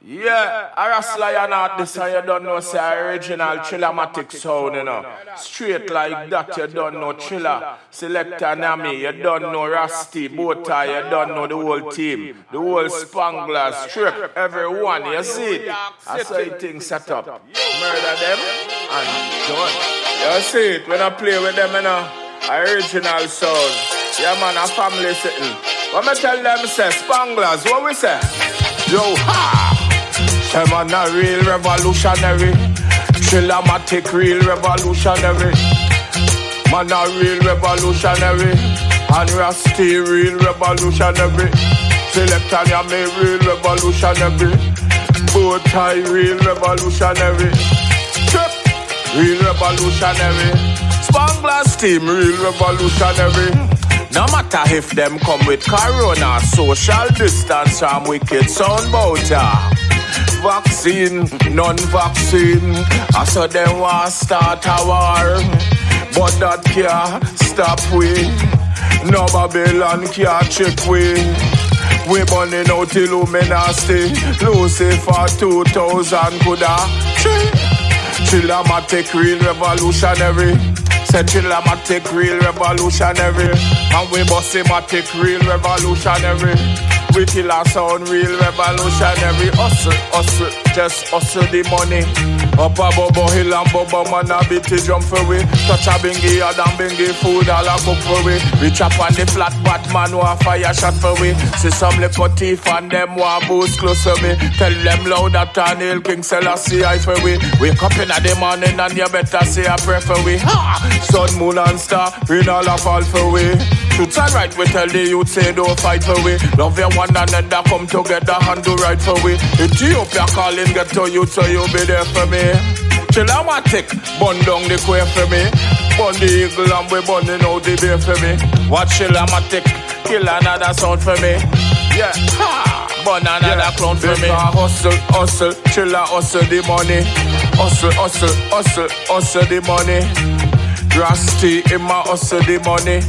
Yeah, I wrestle you not this and you don't know say original Chiller Matic sound, you know. Straight like that, you don't know Chiller. Selector Nami, you don't know Rusty, Bowtie, you don't know the whole team. The whole Spangler, Strip, everyone, you see it. That's how things set up. Murder them and done. You see it, when I play with them, you know, original sound. Yeah man, a family sitting. When I tell them, say, Spanglers, what we say? Yo, ha! Say man a real revolutionary. Chiller Matic real revolutionary. Man a real revolutionary. And Rusty real revolutionary. Selector Nami real revolutionary. Bowtie real revolutionary. Trip real revolutionary. Spanglers team real revolutionary. No matter if them come with corona, social distance from wicked sound bout ya. Vaccine, non-vaccine, I saw them want start a war. But that can't stop we. No Babylon can't check we. We burning out Illuminati. Lucifer 2000 coulda. Chiller Matic real revolutionary. Say Chiller Matic real revolutionary. And we bossy Matic real revolutionary. We kill our sound real revolutionary. Hustle, hustle, just hustle the money. Up a Bobo Hill and Bobo man a beat it jump for we. Touch a bingy yard and bingy food all a cook for we. We chop on the flat Batman who a fire shot for we. See some little thief and them want boost close to me. Tell them loud that an Hail King Selassie I for we. Wake up in the morning and you better say a prayer for we. Ha! Sun, moon and star, rain all a fall for we. Truth and right we tell the youth say don't fight for we. Love your one another come together and do right for we. Ethiopia calling get to you so you be there for me. Chiller Matic, bun down the quay for me. Bun the eagle and we bunning out the bear for me. Watch Chiller Matic, kill another sound for me. Yeah, ha! Bun another clown for me. Hustle, hustle, Chiller hustle the money. Hustle, hustle, hustle, hustle the money. Rusty in my hustle the money.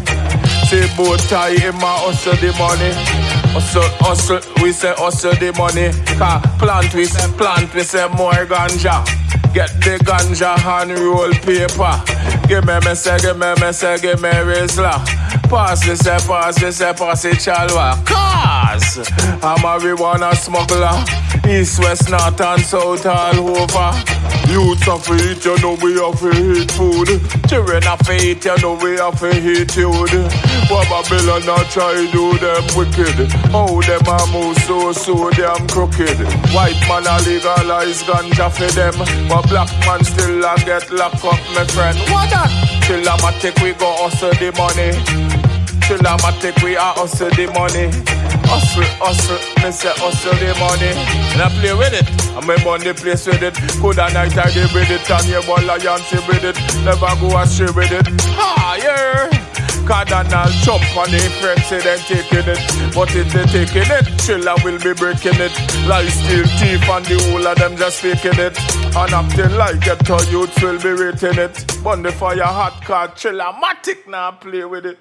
Say Bowtie in my hustle the money. Hustle, hustle, we say hustle the money. Plant, we say more ganja. Get the ganja and roll paper. Give me Rizla. Pass it, chalwa. Cause I'm a marijuana smuggler. East, west, north and south all over. Youths have to eat, you know we have to eat food. Children have to eat, you know we have to eat food. What Babylon not try do them wicked. How them a move so damn crooked. White man a legalize ganja for them. But black man still a get locked up, my friend. What that? Chiller Matic we go hustle the money. Chiller Matic we a hustle the money. Hustle, hustle, me say hustle the money. And I play with it, and my money place with it. Good a night I give with it, and your boy Liancy with it. Never go astray with it. Ha, yeah. Cardinal chump on the friends say them taking it. But if they taking it, Chiller will be breaking it. Lie, steal, thief and the whole of them just faking it. And acting like ghetto youths will be rating it. Burn the fire hot card, Chiller Matic now play with it.